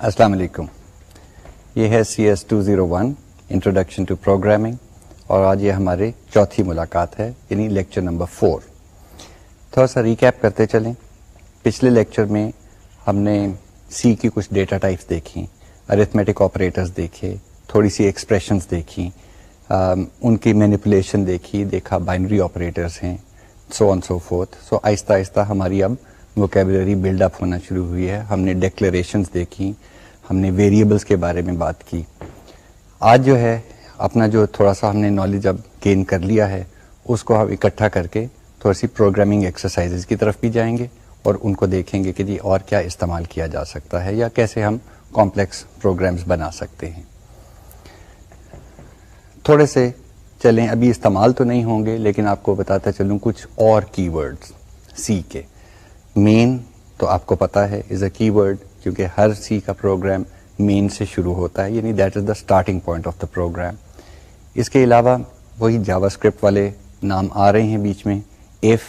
السلام علیکم. یہ ہے CS201 انٹروڈکشن ٹو پروگرامنگ اور آج یہ ہماری چوتھی ملاقات ہے یعنی لیکچر نمبر 4. تھوڑا سا ریکیپ کرتے چلیں. پچھلے لیکچر میں ہم نے سی کی کچھ ڈیٹا ٹائپس دیکھیں, ارتھمیٹک آپریٹرز دیکھے, تھوڑی سی ایکسپریشنز دیکھی, ان کی مینیپولیشن دیکھا بائنری آپریٹرز ہیں, سو آن سو فورتھ. سو آہستہ آہستہ ہماری اب ووکیبلری بلڈ اپ ہونا شروع ہوئی ہے. ہم نے ڈیکلیریشنز دیکھی, ہم نے ویریبلس کے بارے میں بات کی. آج جو ہے اپنا جو تھوڑا سا ہم نے نالج اب گین کر لیا ہے اس کو ہم اکٹھا کر کے تھوڑی سی پروگرامنگ ایکسرسائزز کی طرف بھی جائیں گے اور ان کو دیکھیں گے کہ جی اور کیا استعمال کیا جا سکتا ہے یا کیسے ہم کمپلیکس پروگرامز بنا سکتے ہیں. تھوڑے سے چلیں, ابھی استعمال تو نہیں ہوں گے لیکن آپ کو بتاتا چلوں کچھ اور کی ورڈز سی کے. مین تو آپ کو پتا ہے از اے کی ورڈ, کیونکہ ہر سی کا پروگرام مین سے شروع ہوتا ہے, یعنی that is the starting point of the program. اس کے علاوہ وہی جاوا اسکرپٹ والے نام آ رہے ہیں بیچ میں, ایف,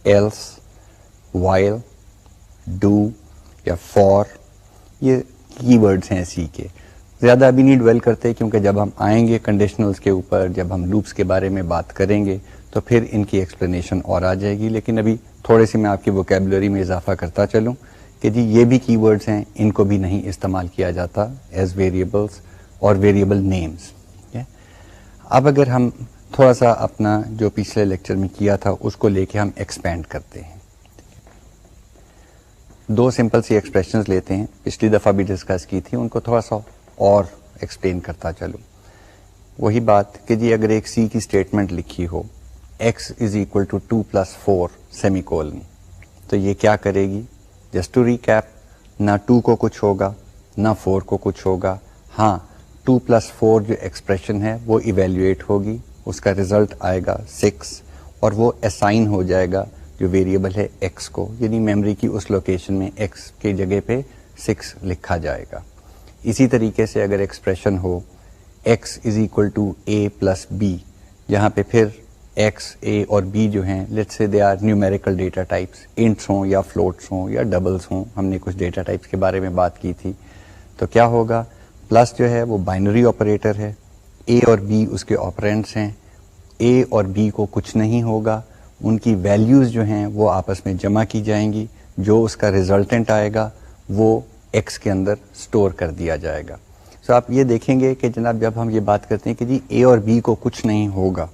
ایلس, وائل, ڈو یا فور, یہ کی ورڈز ہیں سی کے. زیادہ ابھی نہیں ڈویل کرتے کیونکہ جب ہم آئیں گے کنڈیشنلز کے اوپر, جب ہم لوپس کے بارے میں بات کریں گے تو پھر ان کی ایکسپلینیشن اور آ جائے گی. لیکن ابھی تھوڑے سی میں آپ کی ووکیبلری میں اضافہ کرتا چلوں کہ جی یہ بھی کی ورڈز ہیں, ان کو بھی نہیں استعمال کیا جاتا ایز ویریبلس اور ویریبل نیمز. اب اگر ہم تھوڑا سا اپنا جو پچھلے لیکچر میں کیا تھا اس کو لے کے ہم ایکسپینڈ کرتے ہیں. دو سمپل سی ایکسپریشنز لیتے ہیں, پچھلی دفعہ بھی ڈسکس کی تھی, ان کو تھوڑا سا اور ایکسپلین کرتا چلوں. وہی بات کہ جی اگر ایک سی کی اسٹیٹمنٹ لکھی ہو x is equal to 2 + 4 semicolon, تو یہ کیا کرے گی؟ جسٹ ٹو ریکیپ, نہ 2 کو کچھ ہوگا نہ 4 کو کچھ ہوگا. ہاں 2 + 4 جو ایکسپریشن ہے وہ ایویلیویٹ ہوگی, اس کا ریزلٹ آئے گا 6 اور وہ اسائن ہو جائے گا جو ویریبل ہے x کو, یعنی میموری کی اس لوکیشن میں x کی جگہ پہ 6 لکھا جائے گا. اسی طریقے سے اگر ایکسپریشن ہو x is equal to a + b, جہاں پہ پھر x, a اور b جو ہیں لیٹس سے they are numerical data types, ints ہوں یا فلوٹس ہوں یا ڈبلس ہوں, ہم نے کچھ ڈیٹا ٹائپس کے بارے میں بات کی تھی. تو کیا ہوگا؟ پلس جو ہے وہ بائنری آپریٹر ہے, a اور b اس کے آپرینٹس ہیں, a اور b کو کچھ نہیں ہوگا, ان کی ویلیوز جو ہیں وہ آپس میں جمع کی جائیں گی, جو اس کا ریزلٹنٹ آئے گا وہ x کے اندر اسٹور کر دیا جائے گا. سو آپ یہ دیکھیں گے کہ جناب جب ہم یہ بات کرتے ہیں کہ جی a اور b کو کچھ نہیں ہوگا,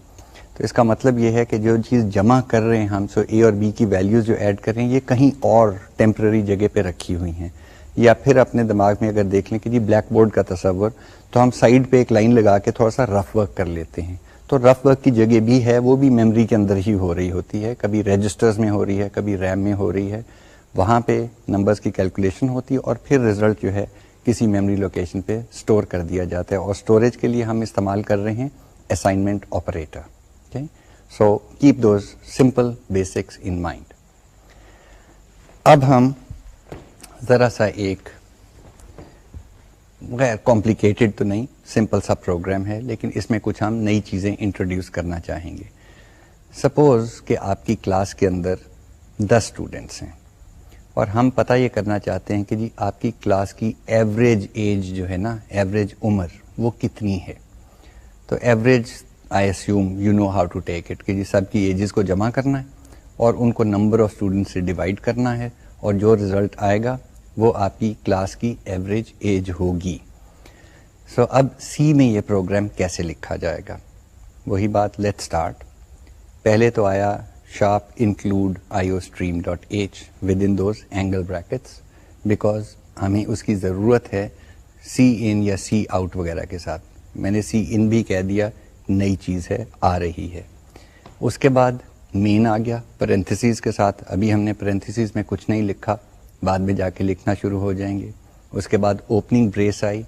تو اس کا مطلب یہ ہے کہ جو چیز جمع کر رہے ہیں ہم, سو a اور b کی ویلیوز جو ایڈ کر رہے ہیں یہ کہیں اور ٹیمپرری جگہ پہ رکھی ہوئی ہیں. یا پھر اپنے دماغ میں اگر دیکھ لیں کہ جی بلیک بورڈ کا تصور, تو ہم سائڈ پہ ایک لائن لگا کے تھوڑا سا رف ورک کر لیتے ہیں, تو رف ورک کی جگہ بھی ہے وہ بھی میموری کے اندر ہی ہو رہی ہوتی ہے, کبھی رجسٹرز میں ہو رہی ہے, کبھی ریم میں ہو رہی ہے, وہاں پہ نمبرز کی کیلکولیشن ہوتی ہے اور پھر ریزلٹ جو ہے کسی میموری لوکیشن پہ اسٹور کر دیا جاتا ہے. اور اسٹوریج کے لیے ہم استعمال کر رہے ہیں assignment operator. So keep those simple basics in mind. اب ہم ذرا سا ایک غیر کمپلیکیٹڈ تو نہیں, سمپل سا پروگرام ہے, لیکن اس میں کچھ ہم نئی چیزیں انٹروڈیوس کرنا چاہیں گے. سپوز کہ آپ کی کلاس کے اندر 10 اسٹوڈنٹس ہیں اور ہم پتہ یہ کرنا چاہتے ہیں کہ جی آپ کی کلاس کی ایوریج ایج جو ہے نا, ایوریج عمر وہ کتنی ہے. تو average I assume you know how to take it, کہ جی سب کی ایجز کو جمع کرنا ہے اور ان کو نمبر آف اسٹوڈنٹ سے ڈیوائڈ کرنا ہے, اور جو ریزلٹ آئے گا وہ آپ کی کلاس کی ایوریج ایج ہوگی. سو اب سی میں یہ پروگرام کیسے لکھا جائے گا؟ وہی بات, لیٹ اسٹارٹ. پہلے تو آیا sharp include iostream.h within those angle brackets, because ہمیں اس کی ضرورت ہے سی ان یا سی آؤٹ وغیرہ کے ساتھ. میں نے سی ان بھی کہہ دیا, نئی چیز ہے, آ رہی ہے. اس کے بعد مین آ گیا پرنتھیسز کے ساتھ. ابھی ہم نے پرنتھیسز میں کچھ نہیں لکھا, بعد میں جا کے لکھنا شروع ہو جائیں گے. اس کے بعد اوپننگ بریس آئی,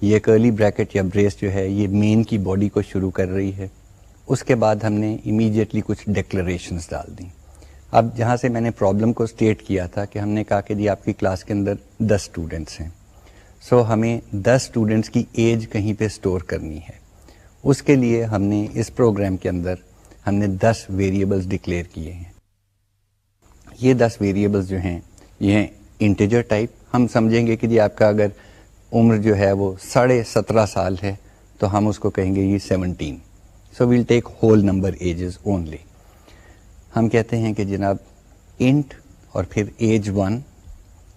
یہ کرلی بریکٹ یا بریس جو ہے یہ مین کی باڈی کو شروع کر رہی ہے. اس کے بعد ہم نے امیڈیٹلی کچھ ڈیکلریشنز ڈال دیں. اب جہاں سے میں نے پرابلم کو اسٹیٹ کیا تھا کہ ہم نے کہا کہ جی آپ کی کلاس کے اندر 10 اسٹوڈنٹس ہیں, سو ہمیں 10 اسٹوڈنٹس کی ایج کہیں پہ اسٹور کرنی ہے. اس کے لیے ہم نے اس پروگرام کے اندر ہم نے 10 ویریبلز ڈکلیئر کیے ہیں. یہ 10 ویریبلز جو ہیں یہ انٹیجر ٹائپ, ہم سمجھیں گے کہ جی آپ کا اگر عمر جو ہے وہ 17.5 سال ہے تو ہم اس کو کہیں گے یہ 17. So we'll take whole number ages only. ہم کہتے ہیں کہ جناب انٹ اور پھر age 1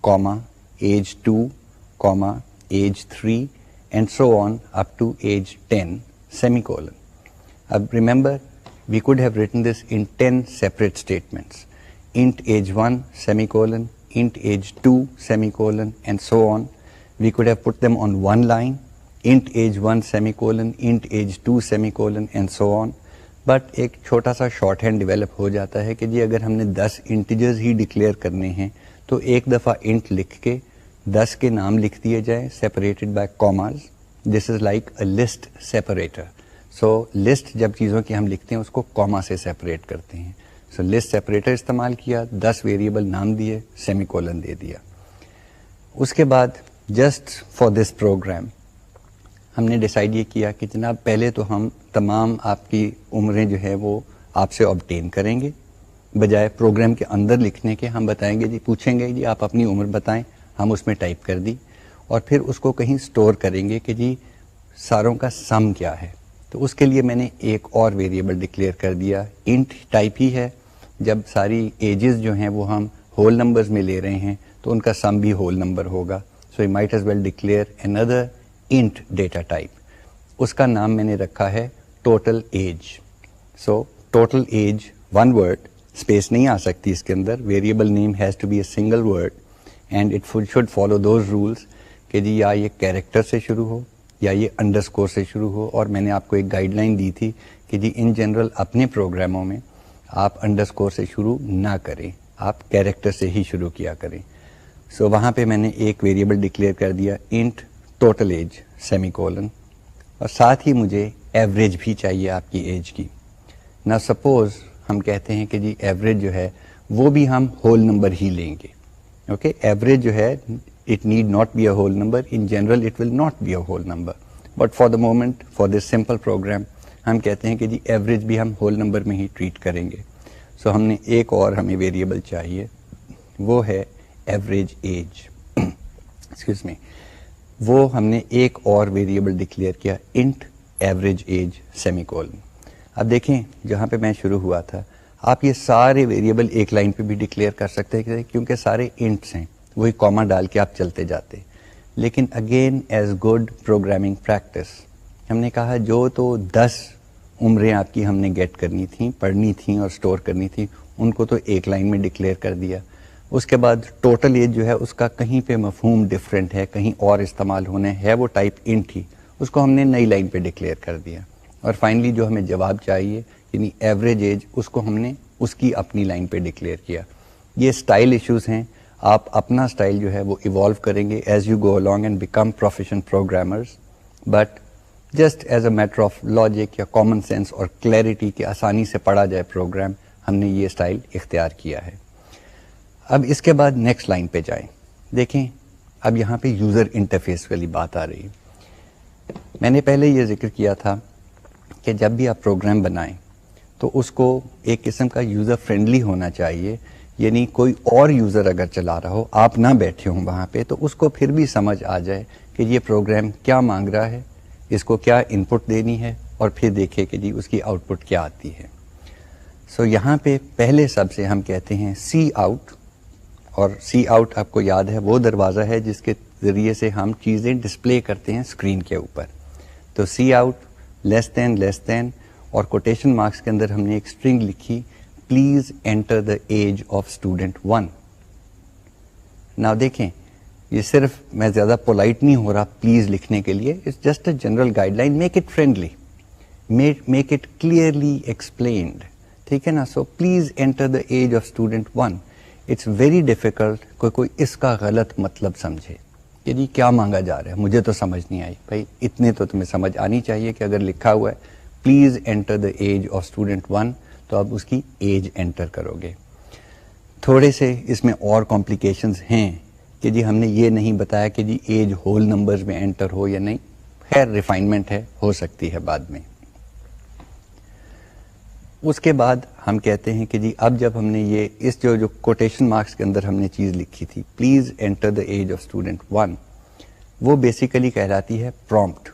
comma age 2 comma age 3 and so on up to age 10 semicolon. اب remember we could have written this in 10 separate statements. Int age 1 semicolon, int age 2 semicolon, and so on. We could have put them on one line, int age 1 semicolon, int age 2 semicolon, and so on. But ایک چھوٹا سا short hand develop ہو جاتا ہے کہ جی اگر ہم نے 10 integers ہی declare کرنے ہیں تو ایک دفعہ انٹ لکھ کے 10 کے نام لکھ دیے جائیں separated by commas. This is like a list separator. So list جب چیزوں کی ہم لکھتے ہیں اس کو کاما سے سیپریٹ کرتے ہیں. سو لسٹ سیپریٹر استعمال کیا, 10 ویریبل نام دیے, سیمی کولن دے دیا. اس کے بعد جسٹ فار دس پروگرام ہم نے ڈیسائیڈ یہ کیا کہ جناب پہلے تو ہم تمام آپ کی عمریں جو ہے وہ آپ سے آبٹین کریں گے, بجائے پروگرام کے اندر لکھنے کے ہم بتائیں گے جی, پوچھیں گے جی آپ اپنی عمر بتائیں, ہم اس میں ٹائپ کر دی اور پھر اس کو کہیں اسٹور کریں گے کہ جی ساروں کا سم کیا ہے. تو اس کے لیے میں نے ایک اور ویریبل ڈکلیئر کر دیا, انٹ ٹائپ ہی ہے. جب ساری ایجز جو ہیں وہ ہم ہول نمبرز میں لے رہے ہیں تو ان کا سم بھی ہول نمبر ہوگا. So you might as well declare another int data type. اس کا نام میں نے رکھا ہے total age. So total age one word, space نہیں آ سکتی اس کے اندر. Variable name has to be a single word and it should follow those rules کہ جی یا یہ کیریکٹر سے شروع ہو یا یہ انڈرسکور سے شروع ہو. اور میں نے آپ کو ایک گائیڈ لائن دی تھی کہ جی ان جنرل اپنے پروگراموں میں آپ انڈرسکور سے شروع نہ کریں, آپ کیریکٹر سے ہی شروع کیا کریں. سو وہاں پہ میں نے ایک ویریبل ڈکلیئر کر دیا int total age semicolon, اور ساتھ ہی مجھے ایوریج بھی چاہیے آپ کی ایج کی. نا سپوز ہم کہتے ہیں کہ جی ایوریج جو ہے وہ بھی ہم ہول نمبر ہی لیں گے. اوکے, ایوریج جو ہے it need not be a whole number. In general it will not be a whole number, but for the moment for this simple program ہم کہتے ہیں کہ جی ایوریج بھی ہم ہول نمبر میں ہی ٹریٹ کریں گے. سو ہم نے ایک اور ہمیں ویریبل چاہیے, وہ ہے ایوریج ایج. ایکسکیوز می, وہ ہم نے ایک اور ویریبل ڈکلیئر کیا int average age semicolon. اب دیکھیں جہاں پہ میں شروع ہوا تھا, آپ یہ سارے ویریبل ایک لائن پہ بھی ڈکلیئر کر سکتے ہیں کیونکہ سارے انٹس ہیں, وہی کاما ڈال کے آپ چلتے جاتے. لیکن again as good programming practice ہم نے کہا جو تو 10 عمریں آپ کی ہم نے گیٹ کرنی تھیں, پڑھنی تھیں اور اسٹور کرنی تھیں, ان کو تو ایک لائن میں ڈکلیئر کر دیا. اس کے بعد ٹوٹل ایج جو ہے اس کا کہیں پہ مفہوم ڈفرینٹ ہے, کہیں اور استعمال ہونے ہے, وہ ٹائپ انٹ ہی, اس کو ہم نے نئی لائن پہ ڈکلیئر کر دیا. اور فائنلی جو ہمیں جواب چاہیے یعنی ایوریج ایج, اس کو ہم نے اس کی اپنی لائن پہ ڈکلیئر کیا. یہ اسٹائل ایشوز ہیں, آپ اپنا اسٹائل جو ہے وہ ایوالو کریں گے as you go along and become professional programmers. But just as a matter of logic یا کامن سینس اور کلیئرٹی کہ آسانی سے پڑھا جائے پروگرام, ہم نے یہ اسٹائل اختیار کیا ہے. اب اس کے بعد نیکسٹ لائن پہ جائیں. دیکھیں اب یہاں پہ یوزر انٹرفیس والی بات آ رہی ہے. میں نے پہلے یہ ذکر کیا تھا کہ جب بھی آپ پروگرام بنائیں تو اس کو ایک قسم کا یوزر فرینڈلی ہونا چاہیے, یعنی کوئی اور یوزر اگر چلا رہا ہو, آپ نہ بیٹھے ہوں وہاں پہ, تو اس کو پھر بھی سمجھ آ جائے کہ یہ پروگرام کیا مانگ رہا ہے, اس کو کیا ان پٹ دینی ہے, اور پھر دیکھے کہ جی اس کی آؤٹ پٹ کیا آتی ہے. سو یہاں پہ پہلے سب سے ہم کہتے ہیں سی آؤٹ, اور سی آؤٹ آپ کو یاد ہے وہ دروازہ ہے جس کے ذریعے سے ہم چیزیں ڈسپلے کرتے ہیں اسکرین کے اوپر. تو سی آؤٹ لیس دین اور کوٹیشن مارکس کے اندر ہم نے ایک اسٹرنگ لکھی, please enter the age of student 1. نا دیکھیں یہ صرف میں زیادہ پولائٹ نہیں ہو رہا پلیز لکھنے کے لیے, it's just a general guideline, make it friendly, make it clearly explained, ٹھیک ہے نا. So please enter the age of student 1. It's very difficult کوئی اس کا غلط مطلب سمجھے کہ جی کیا مانگا جا رہا ہے, مجھے تو سمجھ نہیں آئی. بھائی اتنے تو تمہیں سمجھ آنی چاہیے کہ اگر لکھا ہوا ہے please enter the age of student 1 تو اب اس کی ایج انٹر کرو گے. تھوڑے سے اس میں اور کمپلیکیشنز ہیں کہ جی ہم نے یہ نہیں بتایا کہ جی ایج ہول نمبرز میں انٹر ہو یا نہیں, خیر ریفائنمنٹ ہے, ہو سکتی ہے بعد میں. اس کے بعد ہم کہتے ہیں کہ جی اب جب ہم نے یہ اس جو کوٹیشن مارکس کے اندر ہم نے چیز لکھی تھی please enter the age of student 1 وہ بیسیکلی کہلاتی ہے پرومپٹ.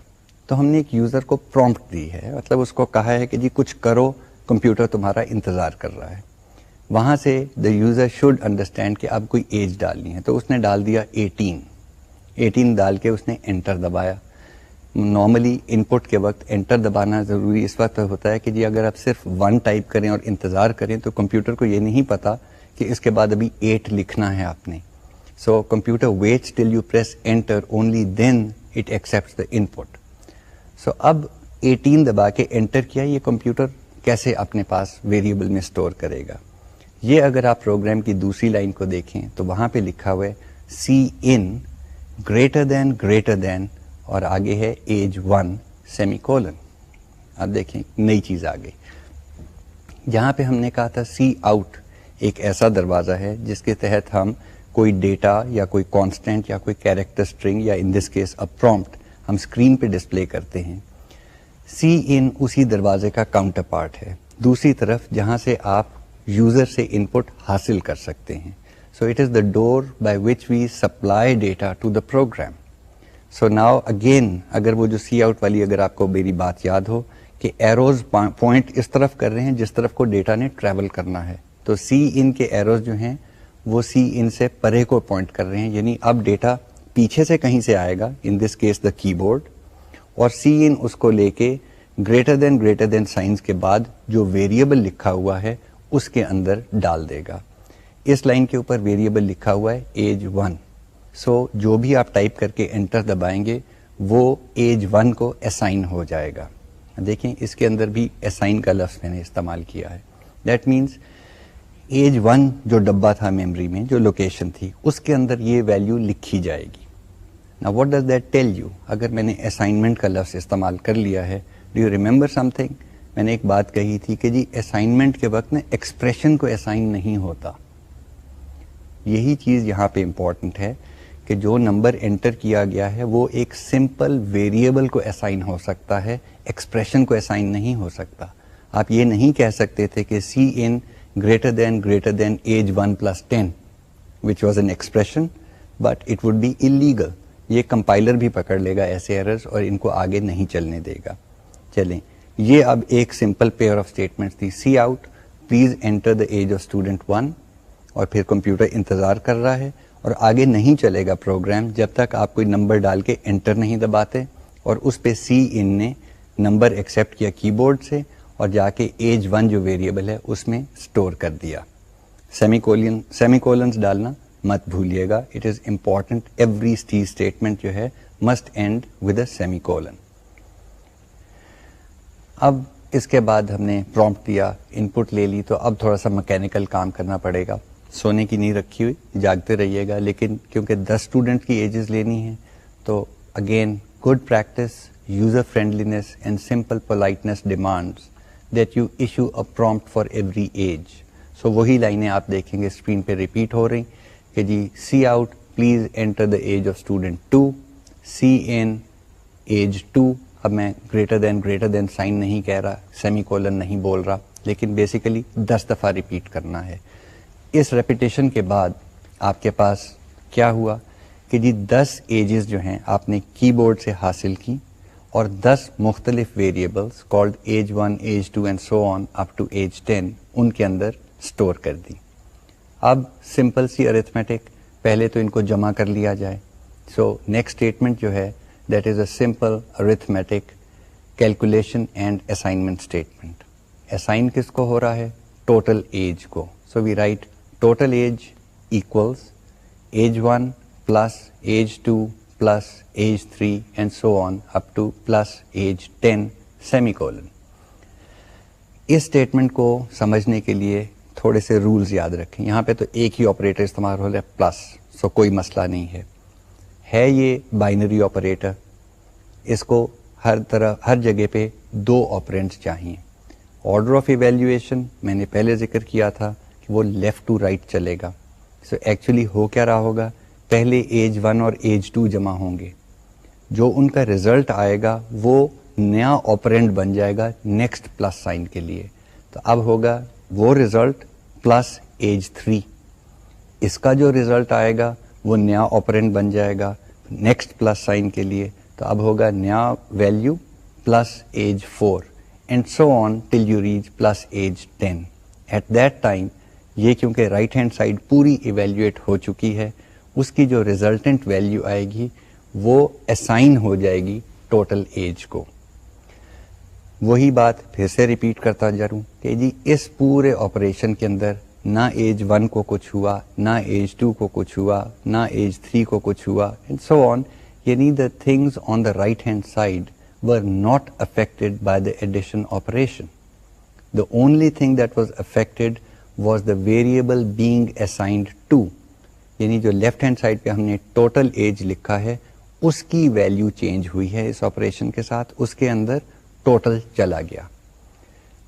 تو ہم نے ایک یوزر کو پرومپٹ دی ہے, مطلب اس کو کہا ہے کہ جی کچھ کرو, کمپیوٹر تمہارا انتظار کر رہا ہے. وہاں سے دا یوزر شوڈ انڈرسٹینڈ کہ اب کوئی ایج ڈالنی ہے, تو اس نے ڈال دیا 18 ڈال کے اس نے انٹر دبایا. نارملی ان پٹ کے وقت انٹر دبانا ضروری اس وقت ہوتا ہے کہ جی اگر آپ صرف 1 ٹائپ کریں اور انتظار کریں تو کمپیوٹر کو یہ نہیں پتا کہ اس کے بعد ابھی 8 لکھنا ہے آپ نے. So computer waits till you press enter only then it accepts the input. سو اب 18 دبا کے انٹر کیا, یہ کمپیوٹر کیسے اپنے پاس ویریبل میں اسٹور کرے گا. یہ اگر آپ پروگرام کی دوسری لائن کو دیکھیں تو وہاں پہ لکھا ہوا ہے سی ان گریٹر دین اور آگے ہے ایج 1 سیمی کولن. آپ دیکھیں نئی چیز آ گئی. جہاں پہ ہم نے کہا تھا سی آؤٹ ایک ایسا دروازہ ہے جس کے تحت ہم کوئی ڈیٹا یا کوئی کانسٹینٹ یا کوئی کیریکٹر اسٹرنگ یا ان دس کیس ا پرومپٹ ہم اسکرین پہ ڈسپلے کرتے ہیں. سی ان اسی دروازے کا کاؤنٹر پارٹ ہے دوسری طرف جہاں سے آپ یوزر سے ان پٹ حاصل کر سکتے ہیں. So it is the door by which we supply data to the program. So now again اگر وہ جو سی آؤٹ والی اگر آپ کو میری بات یاد ہو کہ ایروز پوائنٹ اس طرف کر رہے ہیں جس طرف کو ڈیٹا نے ٹریول کرنا ہے, تو سی ان کے ایروز جو ہیں وہ سی ان سے پرے کو پوائنٹ کر رہے ہیں, یعنی اب ڈیٹا پیچھے سے کہیں سے آئے گا, ان دس کیس دا کی بورڈ, اور سی ان اس کو لے کے گریٹر دین سائنس کے بعد جو ویریبل لکھا ہوا ہے اس کے اندر ڈال دے گا. اس لائن کے اوپر ویریبل لکھا ہوا ہے ایج 1. سو جو بھی آپ ٹائپ کر کے انٹر دبائیں گے وہ ایج 1 کو اسائن ہو جائے گا. دیکھیں اس کے اندر بھی اسائن کا لفظ میں نے استعمال کیا ہے. دیٹ مینس ایج 1 جو ڈبہ تھا میموری میں جو لوکیشن تھی اس کے اندر یہ ویلیو لکھی جائے گی. Now what does that tell you؟ اگر میں نے اسائنمنٹ کا لفظ استعمال کر لیا ہے, do you remember some thing? میں نے ایک بات کہی تھی کہ جی اسائنمنٹ کے وقت میں ایکسپریشن کو اسائن نہیں ہوتا. یہی چیز یہاں پہ امپورٹنٹ ہے کہ جو نمبر انٹر کیا گیا ہے وہ ایک سمپل ویریبل کو اسائن ہو سکتا ہے, ایکسپریشن کو اسائن نہیں ہو سکتا. آپ یہ نہیں کہہ سکتے تھے کہ سی in greater than age 1 + 10 which was an expression but it would be illegal. یہ کمپائلر بھی پکڑ لے گا ایسے ایررز اور ان کو آگے نہیں چلنے دے گا. چلیں یہ اب ایک سمپل پیئر آف اسٹیٹمنٹس تھی, cout please enter the age of student 1, اور پھر کمپیوٹر انتظار کر رہا ہے اور آگے نہیں چلے گا پروگرام جب تک آپ کوئی نمبر ڈال کے انٹر نہیں دباتے, اور اس پہ سی ان نے نمبر ایکسیپٹ کیا کی بورڈ سے اور جا کے ایج 1 جو ویریبل ہے اس میں اسٹور کر دیا. سیمی کولنز ڈالنا مت بھولیے گا, it is important. Every C statement جو ہے must end with a semicolon. اب اس کے بعد ہم نے پرومپٹ دیا, ان پٹ لے لی, تو اب تھوڑا سا مکینیکل کام کرنا پڑے گا. سونے کی نہیں رکھی ہوئی, جاگتے رہیے گا, لیکن کیونکہ 10 اسٹوڈنٹ کی ایجز لینی ہیں تو again good practice, user friendliness and simple politeness demands that you issue a prompt for every age. سو وہی لائنیں آپ دیکھیں گے اسکرین پہ ریپیٹ ہو رہی کہ جی cout please enter the age of student 2, cin age 2. اب میں گریٹر دین سائن نہیں کہہ رہا, سیمی کولن نہیں بول رہا, لیکن بیسیکلی 10 دفعہ ریپیٹ کرنا ہے. اس ریپیٹیشن کے بعد آپ کے پاس کیا ہوا کہ جی 10 ایجز جو ہیں آپ نے کی بورڈ سے حاصل کی اور 10 مختلف variables called age 1, age 2 and so on up to age 10 ان کے اندر اسٹور کر دی. اب سمپل سی ارتھمیٹک, پہلے تو ان کو جمع کر لیا جائے. سو نیکسٹ اسٹیٹمنٹ جو ہے that is a simple arithmetic calculation and assignment statement. Assign کس کو ہو رہا ہے؟ ٹوٹل ایج کو. So we write total age equals age 1 plus age 2 plus age 3 and so on up to plus age 10 semicolon. اس اسٹیٹمنٹ کو سمجھنے کے لیے تھوڑے سے رولز یاد رکھیں. یہاں پہ تو ایک ہی آپریٹر استعمال ہو رہا ہے پلس, سو کوئی مسئلہ نہیں ہے. یہ بائنری آپریٹر, اس کو ہر جگہ پہ 2 آپرینٹس چاہیے. آرڈر آف ایویلیویشن میں نے پہلے ذکر کیا تھا کہ وہ لیفٹ ٹو رائٹ چلے گا. سو ایکچولی ہو کیا رہا ہوگا, پہلے ایج 1 اور ایج 2 جمع ہوں گے, جو ان کا ریزلٹ آئے گا وہ نیا آپرینٹ بن جائے گا نیکسٹ پلس سائن کے لیے. تو اب ہوگا وہ رزلٹ پلس ایج 3. اس کا جو رزلٹ آئے گا وہ نیا آپرینٹ بن جائے گا نیکسٹ پلس سائن کے لیے. تو اب ہوگا نیا value plus age 4 and so on till you reach plus age 10. At that time یہ کیونکہ رائٹ ہینڈ سائڈ پوری ایویلیویٹ ہو چکی ہے, اس کی جو ریزلٹنٹ ویلیو آئے گی وہ اسائن ہو جائے گی ٹوٹل ایج کو. وہی بات پھر سے ریپیٹ کرتا جا رہا ہوں کہ جی اس پورے آپریشن کے اندر نہ ایج 1 کو کچھ ہوا, نہ ایج 2 کو کچھ ہوا, نہ ایج 3 کو کچھ ہوا اینڈ سو آن. یعنی the things on the right hand side were not affected by the addition operation. The only thing that was affected was the variable being assigned to. یعنی جو لیفٹ ہینڈ سائڈ پہ ہم نے total age لکھا ہے اس کی value change ہوئی ہے اس آپریشن کے ساتھ, اس کے اندر ٹوٹل چلا گیا.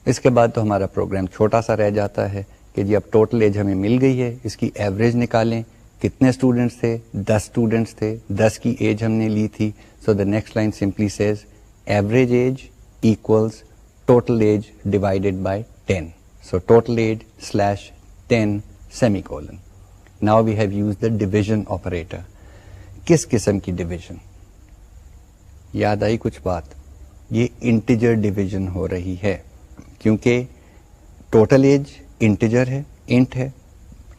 اس کے بعد تو ہمارا پروگرام چھوٹا سا رہ جاتا ہے کہ جی اب ٹوٹل ایج ہمیں مل گئی ہے, اس کی ایوریج نکالیں. کتنے اسٹوڈنٹس تھے؟ 10 اسٹوڈنٹس تھے, 10 کی ایج ہم نے لی تھی. So the next line simply says average age equals total age divided by 10. So total age slash 10 semicolon. Now we have use the division operator. کس قسم کی ڈویژن؟ یاد آئی کچھ بات؟ یہ انٹیجر ڈویژن ہو رہی ہے کیونکہ ٹوٹل ایج انٹیجر ہے, انٹ ہے.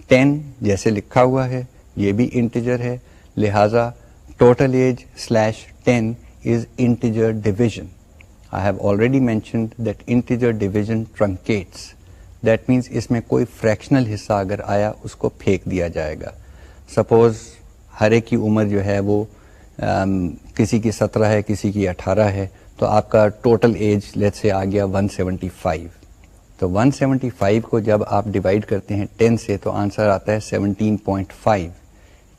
10 جیسے لکھا ہوا ہے یہ بھی انٹیجر ہے, لہذا total age slash 10 is integer division. I have already mentioned that integer division truncates. That means اس میں کوئی فریکشنل حصہ اگر آیا اس کو پھینک دیا جائے گا. سپوز ہر ایک کی عمر جو ہے وہ کسی کی 17 ہے, کسی کی 18 ہے, تو آپ کا ٹوٹل ایج لیٹ سے آ گیا 175. تو 175 کو جب آپ ڈیوائڈ کرتے ہیں 10 سے تو آنسر آتا ہے 17.5.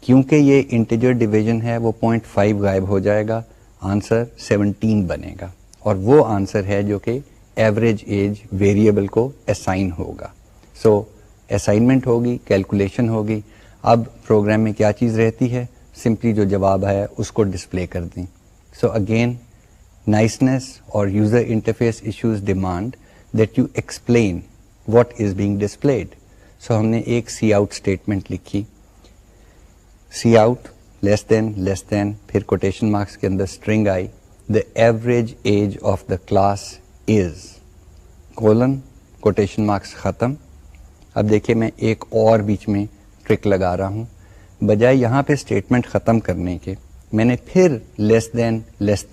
کیونکہ یہ انٹیجر ڈویژن ہے وہ 0.5 غائب ہو جائے گا, آنسر 17 بنے گا. اور وہ آنسر ہے جو کہ ایوریج ایج ویریبل کو اسائن ہوگا. سو اسائنمنٹ ہوگی, کیلکولیشن ہوگی. اب پروگرام میں کیا چیز رہتی ہے؟ سمپلی جو جواب ہے اس کو ڈسپلے کر دیں. سو اگین نائسنس اور user interface issues demand that you explain what is being displayed. سو ہم نے ایک سی آؤٹ اسٹیٹمنٹ لکھی, سی آؤٹ لیس دین پھر کوٹیشن مارکس کے اندر string I the average age of the class is colon quotation marks ختم. اب دیکھیے میں ایک اور بیچ میں ٹرک لگا رہا ہوں. بجائے یہاں پہ اسٹیٹمنٹ ختم کرنے کے میں نے پھر لیس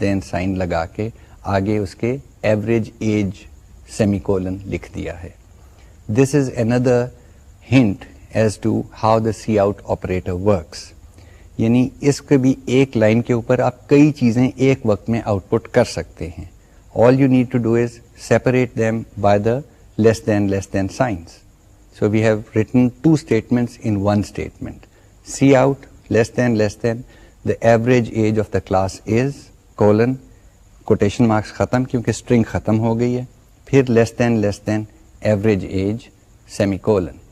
دین سائن لگا کے آگے اس کے ایوریج ایج سیمی کولن لکھ دیا ہے. This is another hint as to how the cout operator works. یعنی اس کے بھی ایک لائن کے اوپر آپ کئی چیزیں ایک وقت میں آؤٹ پٹ کر سکتے ہیں. All you need to do is separate them by the less than signs. So we have written 2 statements in 1 statement. C out less than the average age of the class is colon quotation marks ختم کیونکہ string ختم ہو گئی ہے, پھر less than average age semicolon.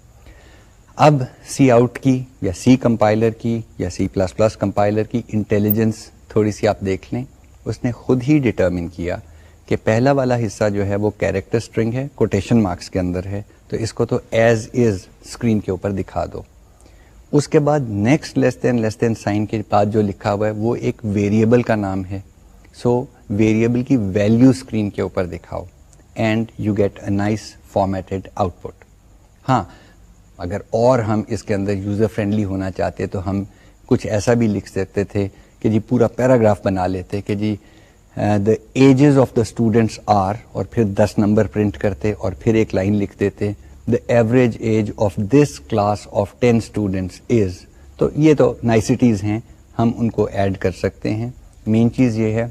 اب C out کی یا سی کمپائلر کی یا سی پلس پلس کمپائلر کی انٹیلیجنس تھوڑی سی آپ دیکھ لیں. اس نے خود ہی ڈٹرمن کیا کہ پہلا والا حصہ جو ہے وہ کیریکٹر اسٹرنگ ہے, کوٹیشن مارکس کے اندر ہے, تو اس کو تو ایز از اسکرین کے اوپر دکھا دو. اس کے بعد نیکسٹ لیس دین سائن کے بعد جو لکھا ہوا ہے وہ ایک ویریبل کا نام ہے. سو ویریبل کی ویلیو اسکرین کے اوپر دکھاؤ and you get a nice formatted output. ہاں اگر اور ہم اس کے اندر یوزر فرینڈلی ہونا چاہتے تو ہم کچھ ایسا بھی لکھ سکتے تھے کہ جی پورا پیراگراف بنا لیتے کہ جی the ages of the students are اور پھر 10 نمبر پرنٹ کرتے اور پھر ایک لائن لکھ دیتے the average age of this class of 10 students is. تو یہ تو نائسٹیز ہیں, ہم ان کو ایڈ کر سکتے ہیں. مین چیز یہ ہے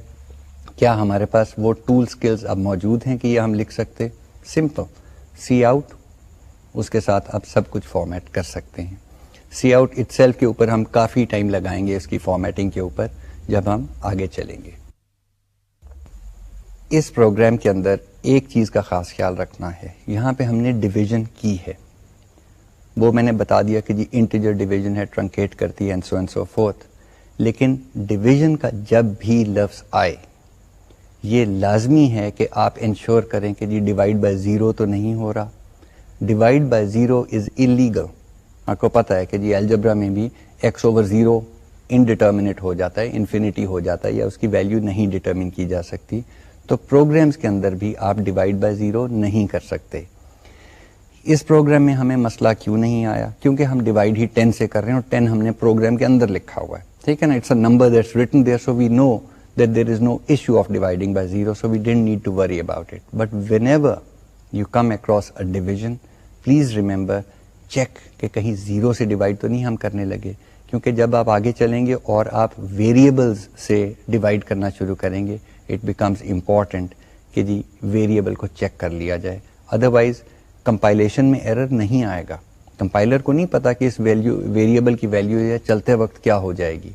کیا ہمارے پاس وہ ٹول سکلز اب موجود ہیں کہ یہ ہم لکھ سکتے؟ سمپل سی آؤٹ, اس کے ساتھ آپ سب کچھ فارمیٹ کر سکتے ہیں. سی آؤٹ اٹ سیلف کے اوپر ہم کافی ٹائم لگائیں گے اس کی فارمیٹنگ کے اوپر جب ہم آگے چلیں گے. اس پروگرام کے اندر ایک چیز کا خاص خیال رکھنا ہے, یہاں پہ ہم نے ڈویژن کی ہے, وہ میں نے بتا دیا کہ جی انٹیجر ڈویژن ہے, ٹرنکیٹ کرتی ہے اینڈ سو فورتھ. لیکن ڈویژن کا جب بھی لفظ آئے یہ لازمی ہے کہ آپ انشور کریں کہ جی ڈیوائڈ بائی زیرو تو نہیں ہو رہا. Divide by zero is illegal. آپ کو پتہ ہے کہ جی الجبرا میں بھی ایکس اوور زیرو انڈیٹرمنیٹ ہو جاتا ہے, انفینٹی ہو جاتا ہے, یا اس کی ویلیو نہیں ڈٹرمن کی جا سکتی. تو پروگرامز کے اندر بھی آپ ڈیوائڈ بائی زیرو نہیں کر سکتے. اس پروگرام میں ہمیں مسئلہ کیوں نہیں آیا؟ کیونکہ ہم ڈیوائڈ ہی 10 سے کر رہے ہیں, اور 10 ہم نے پروگرام کے اندر لکھا ہوا ہے, ٹھیک ہے نا. It's a number that's written there, so we know that there is no issue of dividing by zero, so we didn't need to worry about it. But whenever you come across a division, please remember, check کہ کہیں zero سے divide تو نہیں ہم کرنے لگے, کیونکہ جب آپ آگے چلیں گے اور آپ ویریبلز سے ڈیوائڈ کرنا شروع کریں گے, اٹ بیکمز امپورٹنٹ کہ جی ویریبل کو چیک کر لیا جائے. ادروائز کمپائلیشن میں ایرر نہیں آئے گا. کمپائلر کو نہیں پتا کہ اس ویریبل کی ویلیو یا چلتے وقت کیا ہو جائے گی.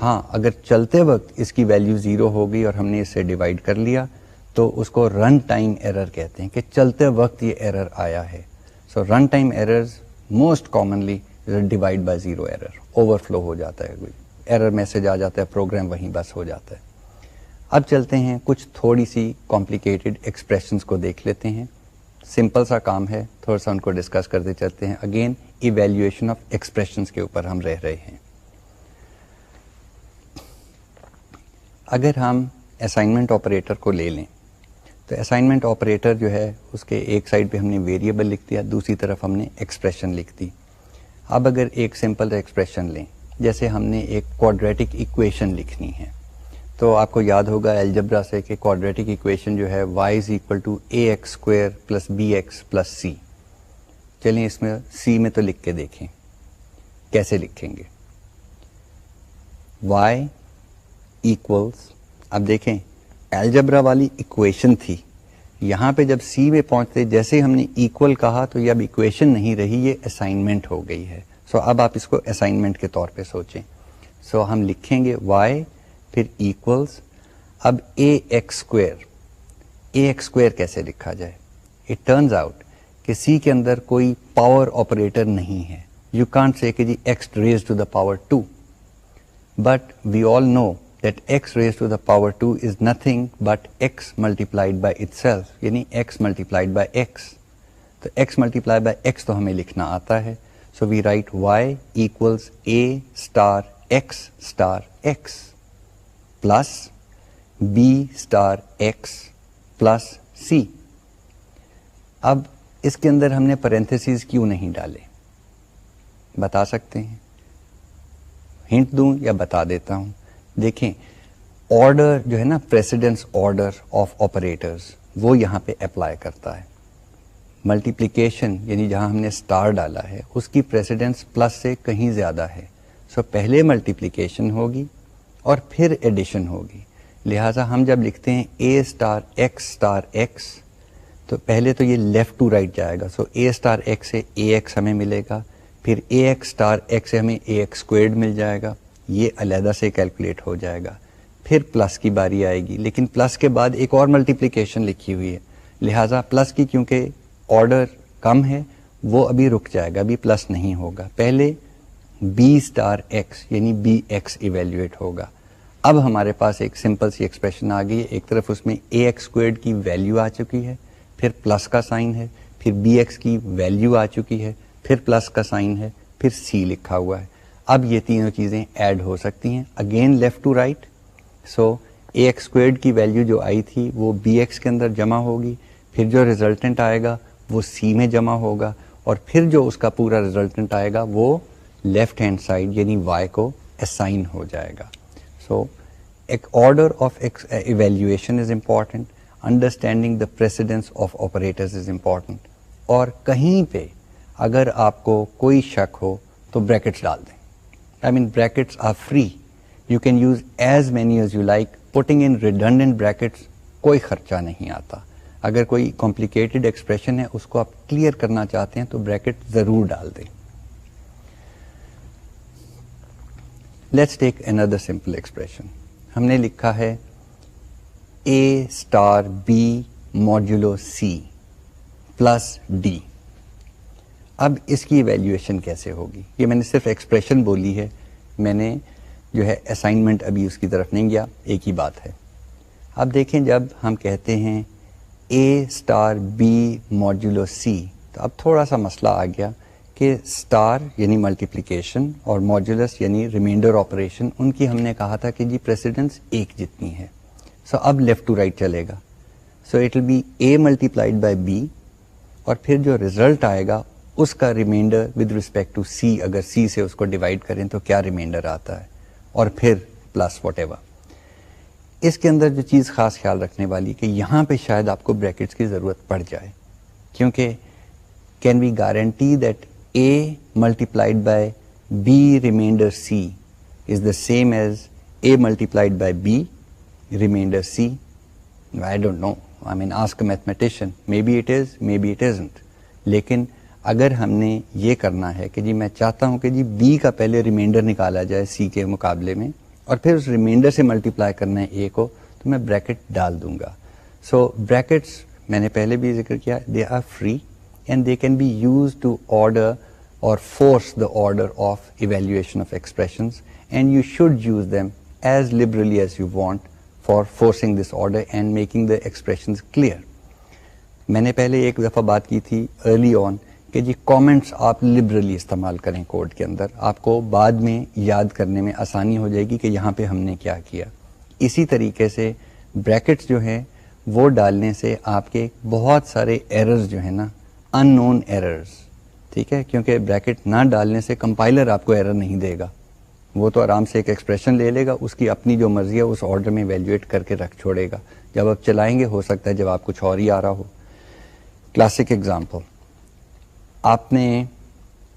ہاں, اگر چلتے وقت اس کی ویلیو زیرو ہو گئی اور ہم نے اس سے ڈیوائڈ کر لیا تو اس کو رن ٹائم ایرر کہتے ہیں, کہ چلتے وقت یہ ایرر آیا ہے. So run time errors most commonly divide by zero error, overflow ہو جاتا ہے, کوئی ایرر میسج آ جاتا ہے, پروگرام وہیں بس ہو جاتا ہے. اب چلتے ہیں کچھ تھوڑی سی کمپلیکیٹڈ ایکسپریشنز کو دیکھ لیتے ہیں. سمپل سا کام ہے, تھوڑا سا ان کو ڈسکس کرتے چلتے ہیں. اگین ایویلیویشن آف ایکسپریشنز کے اوپر ہم رہ رہے ہیں. اگر ہم اسائنمنٹ آپریٹر کو لے لیں تو اسائنمنٹ آپریٹر جو ہے اس کے ایک سائڈ پہ ہم نے ویریبل لکھ دیا, دوسری طرف ہم نے ایکسپریشن لکھ دی. اب اگر ایک سمپل ایکسپریشن لیں, جیسے ہم نے ایک کوڈریٹک ایکویشن لکھنی ہے, تو آپ کو یاد ہوگا الجبرا سے کہ کوڈریٹک ایکویشن جو ہے y is equal to a x square plus b x plus c. چلیں اس میں سی میں تو لکھ کے دیکھیں کیسے لکھیں گے. y ایکولس, اب دیکھیں الجبرا والی ایکویشن تھی, یہاں پہ جب سی میں پہنچتے جیسے ہم نے ایکول کہا تو یہ اب ایکویشن نہیں رہی, یہ اسائنمنٹ ہو گئی ہے. سو اب آپ اس کو اسائنمنٹ کے طور پہ سوچیں. سو ہم لکھیں گے y پھر ایکولس, اب اے ایکس اسکوئر. اے ایکس اسکوئر کیسے لکھا جائے؟ اٹ ٹرنز آؤٹ کہ سی کے اندر کوئی پاور آپریٹر نہیں ہے. یو کانٹ سے کہ جی x raise to the power 2, but we all know that x raised to the power 2 is nothing but x multiplied by itself, یعنی x multiplied by x. تو x multiplied by x تو ہمیں لکھنا آتا ہے. So we write y equals a star x star x plus b star x plus c. اب اس کے اندر ہم نے پیرنتھیسز کیوں نہیں ڈالے بتا سکتے ہیں؟ ہنٹ دوں یا بتا دیتا ہوں. دیکھیں آرڈر جو ہے نا, پریسیڈنس آرڈر آف آپریٹرز, وہ یہاں پہ اپلائی کرتا ہے. ملٹیپلیکیشن یعنی جہاں ہم نے اسٹار ڈالا ہے اس کی پریسیڈنس پلس سے کہیں زیادہ ہے. سو پہلے ملٹیپلیکیشن ہوگی اور پھر ایڈیشن ہوگی. لہٰذا ہم جب لکھتے ہیں اے اسٹار ایکس تو پہلے تو یہ لیفٹ ٹو رائٹ جائے گا. سو اے اسٹار ایکس سے اے ایکس ہمیں ملے گا, پھر اے ایکس اسٹار ایکس سے ہمیں اے ایکس اسکوئرڈ مل جائے گا, یہ علیحدہ سے کیلکولیٹ ہو جائے گا. پھر پلس کی باری آئے گی, لیکن پلس کے بعد ایک اور ملٹیپلیکیشن لکھی ہوئی ہے, لہٰذا پلس کی کیونکہ آرڈر کم ہے وہ ابھی رک جائے گا, ابھی پلس نہیں ہوگا. پہلے بی اسٹار ایکس یعنی بی ایکس ایویلیویٹ ہوگا. اب ہمارے پاس ایک سمپل سی ایکسپریشن آ گئی ہے. ایک طرف اس میں اے ایکس اسکوئرڈ کی ویلیو آ چکی ہے, پھر پلس کا سائن ہے, پھر بی ایکس کی ویلیو آ چکی ہے, پھر پلس کا سائن ہے, پھر سی لکھا ہوا ہے. اب یہ تینوں چیزیں ایڈ ہو سکتی ہیں, again left to right. So a x squared کی ویلیو جو آئی تھی وہ بی ایکس کے اندر جمع ہوگی, پھر جو ریزلٹنٹ آئے گا وہ سی میں جمع ہوگا, اور پھر جو اس کا پورا ریزلٹنٹ آئے گا وہ لیفٹ ہینڈ سائڈ یعنی وائی کو اسائن ہو جائے گا. سو ایک order of evaluation is important, understanding the precedence of operators is important. اور کہیں پہ اگر آپ کو کوئی شک ہو تو بریکٹس ڈال دیں. I mean brackets are free. You can use as many as you like. Putting in redundant brackets کوئی خرچہ نہیں آتا. اگر کوئی complicated ایکسپریشن ہے اس کو آپ کلیئر کرنا چاہتے ہیں تو بریکٹ ضرور ڈال دیں. Let's take another simple expression. ہم نے لکھا ہے a star b modulo c plus d. اب اس کی ایویلیویشن کیسے ہوگی؟ یہ میں نے صرف ایکسپریشن بولی ہے, میں نے جو ہے اسائنمنٹ ابھی اس کی طرف نہیں گیا, ایک ہی بات ہے. اب دیکھیں جب ہم کہتے ہیں اے اسٹار بی ماڈیولو سی، تو اب تھوڑا سا مسئلہ آ گیا کہ اسٹار یعنی ملٹیپلیکیشن اور ماڈیولس یعنی ریمائنڈر آپریشن، ان کی ہم نے کہا تھا کہ جی پریسیڈنس ایک جتنی ہے. سو اب لیفٹ ٹو رائٹ چلے گا. So it will be a multiplied by b, اور پھر جو ریزلٹ آئے گا اس کا remainder with respect to c, اگر سی سے اس کو ڈیوائڈ کریں تو کیا ریمائنڈر آتا ہے، اور پھر پلس واٹ ایور. اس کے اندر جو چیز خاص خیال رکھنے والی کہ یہاں پہ شاید آپ کو بریکٹس کی ضرورت پڑ جائے، کیونکہ can we guarantee that a multiplied by b remainder c is the same as a multiplied by b remainder c? I don't know. I mean, ask a mathematician. Maybe it is, maybe it isn't. لیکن اگر ہم نے یہ کرنا ہے کہ جی میں چاہتا ہوں کہ جی بی کا پہلے ریمائنڈر نکالا جائے سی کے مقابلے میں، اور پھر اس ریمائنڈر سے ملٹیپلائی کرنا ہے اے کو، تو میں بریکٹ ڈال دوں گا. سو بریکٹس میں نے پہلے بھی ذکر کیا، they are free and they can be use to order or force the order of evaluation of expressions, and you should use them as liberally as you want for forcing this order and making the expressions clear. میں نے پہلے ایک دفعہ بات کی تھی early on کہ جی comments آپ liberally استعمال کریں کوڈ کے اندر، آپ کو بعد میں یاد کرنے میں آسانی ہو جائے گی کہ یہاں پہ ہم نے کیا کیا. اسی طریقے سے بریکٹس جو ہیں وہ ڈالنے سے آپ کے بہت سارے ایررز جو ہیں نا، ان نون ایررز، ٹھیک ہے، کیونکہ بریکٹ نہ ڈالنے سے کمپائلر آپ کو ایرر نہیں دے گا، وہ تو آرام سے ایک ایکسپریشن لے لے گا، اس کی اپنی جو مرضی ہے اس آرڈر میں ایویلویٹ کر کے رکھ چھوڑے گا. جب آپ چلائیں گے ہو سکتا ہے جب آپ کچھ اور ہی آ رہا ہو. کلاسک ایگزامپل، آپ نے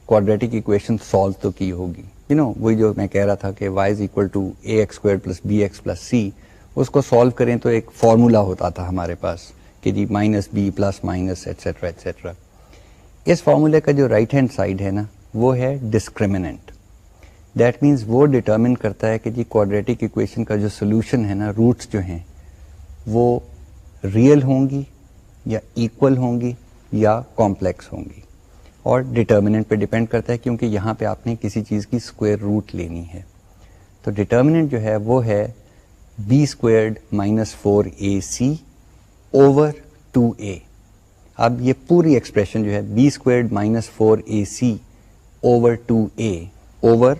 کوڈریٹک ایکویشن سالو تو کی ہوگی، وہی جو میں کہہ رہا تھا کہ y is equal to a x square plus b x plus c, اس کو سالو کریں تو ایک فارمولا ہوتا تھا ہمارے پاس کہ جی minus b plus minus etcetera etcetera. اس فارمولے کا جو رائٹ ہینڈ سائڈ ہے نا وہ ہے ڈسکریمنٹ. دیٹ مینس وہ ڈٹرمن کرتا ہے کہ جی کوڈریٹک ایکویشن کا جو سولوشن ہے نا، روٹس جو ہیں وہ ریئل ہوں گی یا ایکول ہوں گی یا کمپلیکس ہوں گی، اور ڈٹرمنٹ پہ ڈیپینڈ کرتا ہے کیونکہ یہاں پہ آپ نے کسی چیز کی اسکوائر روٹ لینی ہے. تو ڈٹرمنٹ جو ہے وہ ہے b squared minus 4ac over 2a. اب یہ پوری ایکسپریشن جو ہے b squared minus 4ac over 2a over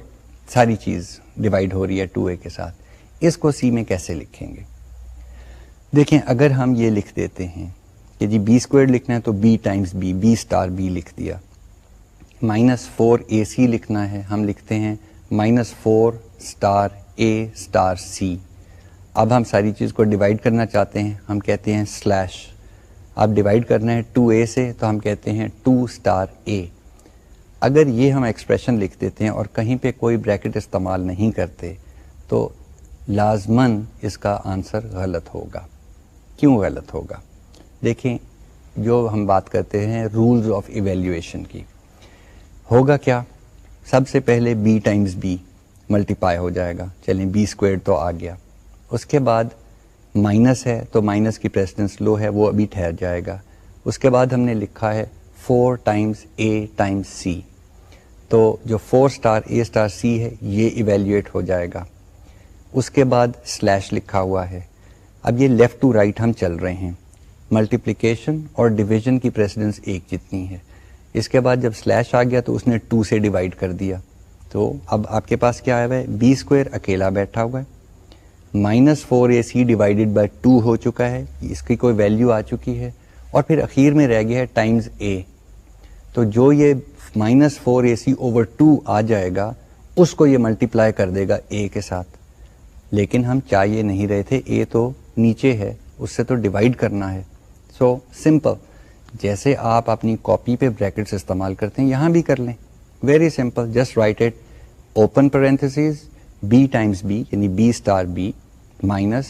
ساری چیز ڈیوائڈ ہو رہی ہے 2a کے ساتھ. اس کو سی میں کیسے لکھیں گے؟ دیکھیں اگر ہم یہ لکھ دیتے ہیں کہ جی بی اسکوائر لکھنا ہے تو b times b, b star b لکھ دیا. مائنس 4ac لکھنا ہے، ہم لکھتے ہیں minus 4 star a star c. اب ہم ساری چیز کو ڈیوائڈ کرنا چاہتے ہیں، ہم کہتے ہیں سلیش. اب ڈیوائڈ کرنا ہے 2a سے تو ہم کہتے ہیں 2 اسٹار اے. اگر یہ ہم ایکسپریشن لکھ دیتے ہیں اور کہیں پہ کوئی بریکٹ استعمال نہیں کرتے تو لازماً اس کا آنسر غلط ہوگا. کیوں غلط ہوگا؟ دیکھیں جو ہم بات کرتے ہیں رولز آف ایویلیویشن کی، ہوگا کیا؟ سب سے پہلے بی ٹائمز بی ملٹیپائی ہو جائے گا، چلیں بی اسکوائر تو آ گیا. اس کے بعد مائنس ہے تو مائنس کی پریسیڈنس لو ہے، وہ ابھی ٹھہر جائے گا. اس کے بعد ہم نے لکھا ہے 4 ٹائمز اے ٹائمز سی، تو جو 4 اسٹار اے اسٹار سی ہے یہ ایویلیویٹ ہو جائے گا. اس کے بعد سلیش لکھا ہوا ہے. اب یہ لیفٹ ٹو رائٹ ہم چل رہے ہیں، ملٹیپلیکیشن اور ڈویژن کی پریسیڈنس ایک جتنی ہے. اس کے بعد جب سلیش آ گیا تو اس نے 2 سے ڈیوائڈ کر دیا. تو اب آپ کے پاس کیا آیا ہے؟ بی اسکوائر اکیلا بیٹھا ہوا ہے، مائنس 4ac ڈیوائڈیڈ بائی 2 ہو چکا ہے، اس کی کوئی ویلیو آ چکی ہے، اور پھر اخیر میں رہ گیا ہے ٹائمز اے. تو جو یہ مائنس 4ac اوور 2 آ جائے گا اس کو یہ ملٹیپلائی کر دے گا اے کے ساتھ. لیکن ہم چاہیے نہیں رہے تھے، اے تو نیچے ہے، اس سے تو ڈیوائڈ کرنا ہے. سو سمپل، جیسے آپ اپنی کاپی پہ بریکٹس استعمال کرتے ہیں یہاں بھی کر لیں. Very simple, just write it open parenthesis b times b یعنی b star b minus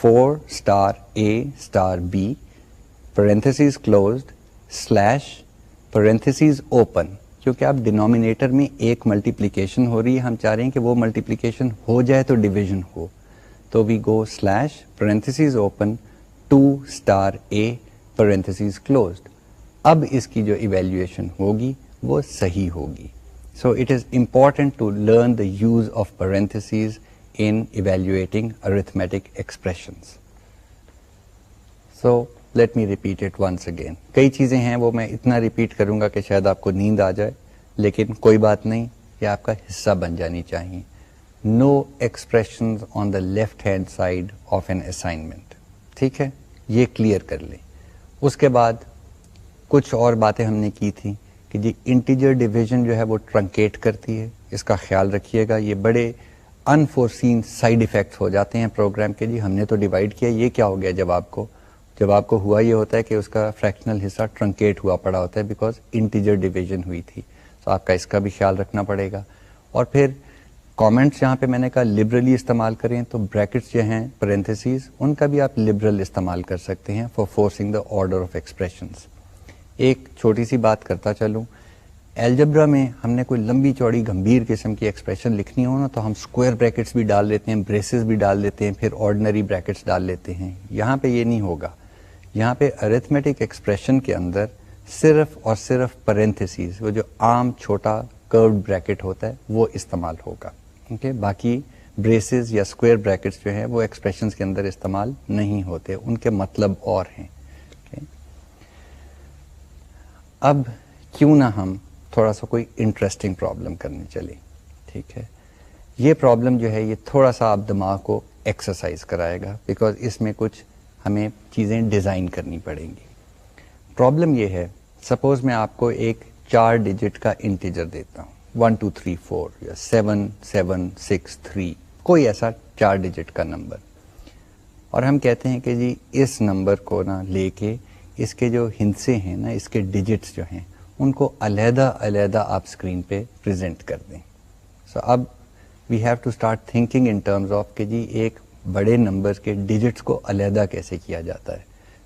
4 star a star b parenthesis closed slash پیرنتھیسز open. کیونکہ اب ڈینومینیٹر میں ایک ملٹیپلیکیشن ہو رہی ہے، ہم چاہ رہے ہیں کہ وہ ملٹیپلیکیشن ہو جائے تو ڈویژن ہو، تو we go slash پیرنتھیسز open 2 star a parentheses closed. اب اس کی جو ایویلیویشن ہوگی وہ صحیح ہوگی. So it is important to learn the use of parentheses in evaluating arithmetic expressions. So let me repeat it once again. کئی چیزیں ہیں وہ میں اتنا ریپیٹ کروں گا کہ شاید آپ کو نیند آ جائے, لیکن کوئی بات نہیں, یہ آپ کا حصہ بن جانی چاہیے. No expressions on the left hand side of an assignment. ٹھیک ہے, یہ کلیئر کر لیں. اس کے بعد کچھ اور باتیں ہم نے کی تھیں کہ جی انٹیجر ڈویژن جو ہے وہ ٹرنکیٹ کرتی ہے, اس کا خیال رکھیے گا. یہ بڑے انفورسین سائیڈ ایفیکٹس ہو جاتے ہیں پروگرام کے. جی ہم نے تو ڈیوائڈ کیا, یہ کیا ہو گیا جب آپ کو ہوا یہ ہوتا ہے کہ اس کا فریکشنل حصہ ٹرنکیٹ ہوا پڑا ہوتا ہے بیکاز انٹیجر ڈویژن ہوئی تھی. تو آپ کا اس کا بھی خیال رکھنا پڑے گا. اور پھر کامنٹس جہاں پہ میں نے کہا لبرلی استعمال کریں, تو بریکٹس جو ہیں پیرنتھیسز, ان کا بھی آپ لبرل استعمال کر سکتے ہیں for forcing the order of expressions. ایک چھوٹی سی بات کرتا چلوں, الجبرا میں ہم نے کوئی لمبی چوڑی گمبھیر قسم کی ایکسپریشن لکھنی ہو نا, تو ہم اسکوائر بریکٹس بھی ڈال لیتے ہیں, بریسز بھی ڈال لیتے ہیں, پھر آرڈنری بریکٹس ڈال لیتے ہیں. یہاں پہ یہ نہیں ہوگا. یہاں پہ ارتھمیٹک ایکسپریشن کے اندر صرف اور صرف پیرنتھیسز, وہ جو عام چھوٹا کروڈ بریکٹ ہوتا ہے, وہ استعمال ہوگا. اوکے, باقی بریسز یا اسکوائر بریکٹس جو ہیں وہ ایکسپریشنز کے اندر استعمال نہیں ہوتے, ان کے مطلب اور ہیں. اب کیوں نہ ہم تھوڑا سا کوئی انٹرسٹنگ پرابلم کرنے چلیں. ٹھیک ہے, یہ پرابلم جو ہے یہ تھوڑا سا آپ دماغ کو ایکسرسائز کرائے گا بیکاز اس میں کچھ ہمیں چیزیں ڈیزائن کرنی پڑیں گی. پرابلم یہ ہے, سپوز میں آپ کو ایک 4 ڈیجٹ کا انٹیجر دیتا ہوں, 1 2 3 4 یا 7 7 6 3, کوئی ایسا 4 ڈیجٹ کا نمبر, اور ہم کہتے ہیں کہ جی اس نمبر کو نا لے کے اس کے جو ہندسے ہیں نا, اس کے ڈیجٹس جو ہیں, ان کو علیحدہ علیحدہ آپ اسکرین پہ پریزنٹ کر دیں. سو اب we have to start thinking in terms of کہ جی ایک بڑے نمبر کے ڈیجٹس کو علیحدہ کیسے کیا جاتا ہے.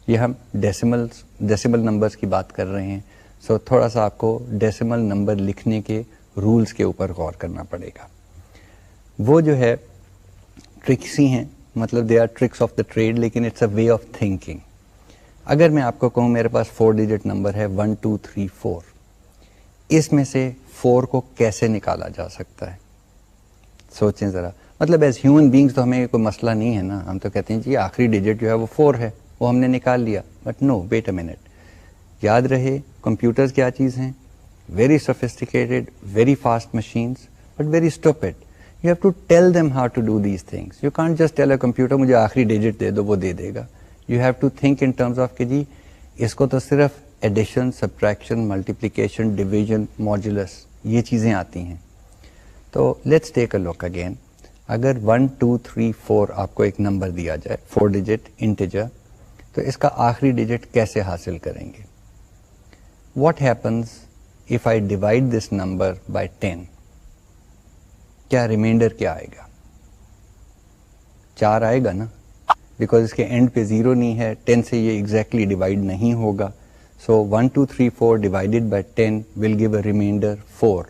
یہ ہم ڈیسیمل نمبرز کی بات کر رہے ہیں. سو تھوڑا سا آپ کو ڈیسیمل نمبر لکھنے کے رولز کے اوپر غور کرنا پڑے گا. وہ جو ہے ٹرکس ہی ہیں, مطلب they are tricks of the trade, لیکن it's a way of thinking. اگر میں آپ کو کہوں میرے پاس 4 ڈیجٹ نمبر ہے 1 2 3 4, اس میں سے 4 کو کیسے نکالا جا سکتا ہے؟ سوچیں ذرا. مطلب ایز ہیومن بینگس تو ہمیں کوئی مسئلہ نہیں ہے نا, ہم تو کہتے ہیں جی آخری ڈیجٹ جو ہے وہ 4 ہے, وہ ہم نے نکال لیا. But no, wait a minute. یاد رہے کمپیوٹرز کیا چیز ہیں, very sophisticated, very fast machines, but very stupid. You have to tell them how to do these things. You can't just tell a computer مجھے آخری ڈیجٹ دے دو, وہ دے دے گا. You have to think in terms of کہ جی اس کو تو صرف addition, subtraction, multiplication, division, modulus, یہ چیزیں آتی ہیں. تو let's take a look again. اگر 1 2 3 4 آپ کو ایک نمبر دیا جائے 4 ڈیجٹ انٹیجر, تو اس کا آخری ڈیجٹ کیسے حاصل کریں گے؟ What happens if I divide this number by 10؟ کیا ریمائنڈر کیا آئے گا؟ 4 آئے گا نا, بیکاز اس کے اینڈ پہ 0 نہیں ہے, 10 سے یہ ایگزیکٹلی ڈیوائڈ نہیں ہوگا. So 1 2 3 4 divided by 10 will give a remainder 4.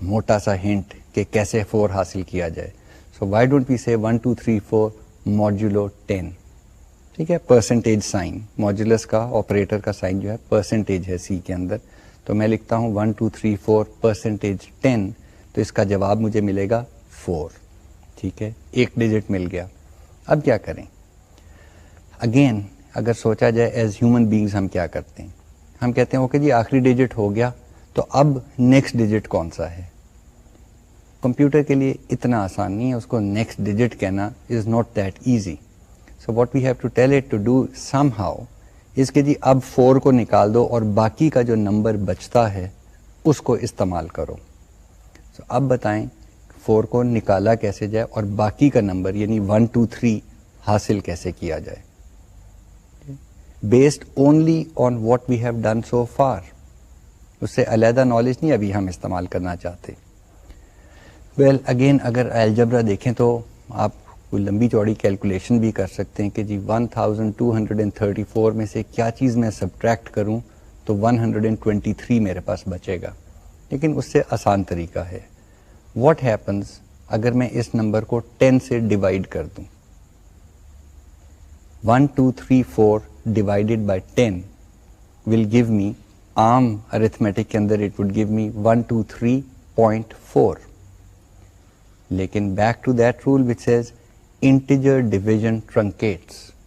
موٹا سا ہنٹ کہ کیسے 4 حاصل کیا جائے. سو وائی ڈونٹ وی سے 1 2 3 4 ماڈیولو 10. ٹھیک ہے, پرسنٹیج سائن, ماڈیولس کا آپریٹر کا سائن جو ہے پرسنٹیج ہے سی کے اندر. تو میں لکھتا ہوں 1 2 3 4 پرسنٹیج 10, تو اس کا جواب مجھے ملے گا 4. ٹھیک ہے, ایک ڈیجٹ مل گیا. اب کیا کریں؟ اگین اگر سوچا جائے ایز ہیومن بینگز ہم کیا کرتے ہیں, ہم کہتے ہیں اوکے جی آخری ڈیجٹ ہو گیا, تو اب نیکسٹ ڈیجٹ کون سا ہے؟ کمپیوٹر کے لیے اتنا آسان نہیں ہے, اس کو نیکسٹ ڈیجٹ کہنا is not that easy. So what we have to tell it to do somehow اس کے جی اب 4 کو نکال دو اور باقی کا جو نمبر بچتا ہے اس کو استعمال کرو. سو اب بتائیں 4 کو نکالا کیسے جائے اور باقی کا نمبر یعنی 1 2 3 حاصل کیسے کیا جائے, based only on what we have done so far. اس سے علیحدہ نالج نہیں ابھی ہم استعمال کرنا چاہتے. ویل اگین اگر الجبرا دیکھیں تو آپ کوئی لمبی چوڑی کیلکولیشن بھی کر سکتے ہیں کہ جی 1234 میں سے کیا چیز میں سبٹریکٹ کروں تو 123 میرے پاس بچے گا. لیکن اس سے آسان طریقہ ہے. واٹ ہیپنس اگر میں اس نمبر کو 10 سے ڈیوائڈ کر دوں؟ 1234 divided by 10 will give me, عام ارتھمیٹک کے اندر اٹ وڈ گیو می 123.4. لیکن back to that rule which says integer division truncates.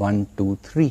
1 2 3.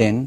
10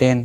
10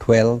12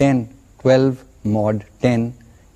10, 12 mod 10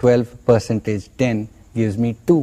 12% 10 gives me 2.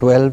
12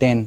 10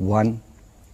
1.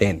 10,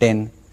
10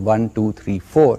1 2 3 4,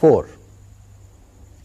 4.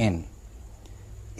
\n.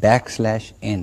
\n.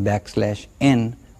\n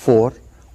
4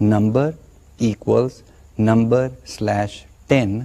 number equals number/10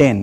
10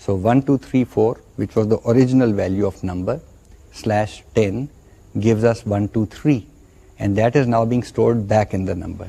So 1 2 3 4, which was the original value of number, /10 gives us 1 2 3, and that is now being stored back in the number.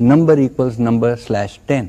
number equals number/10,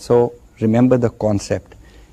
So remember the concept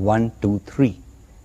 1 2 3.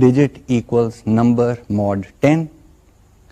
digit equals number mod 10,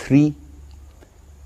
3.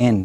\n,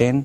10.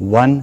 1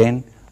10,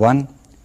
1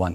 1.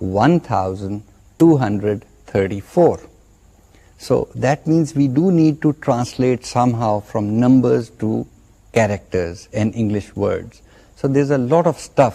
1234. So that means we do need to translate somehow from numbers to characters and English words. So there's a lot of stuff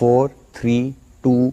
4 3 2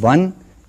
1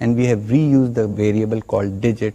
and we have reused the variable called digit,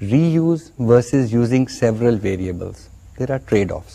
Reuse versus using several variables, there are trade-offs.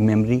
memory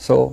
So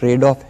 trade-off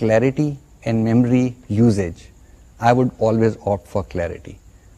clarity and memory usage, I would always opt for clarity.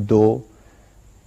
2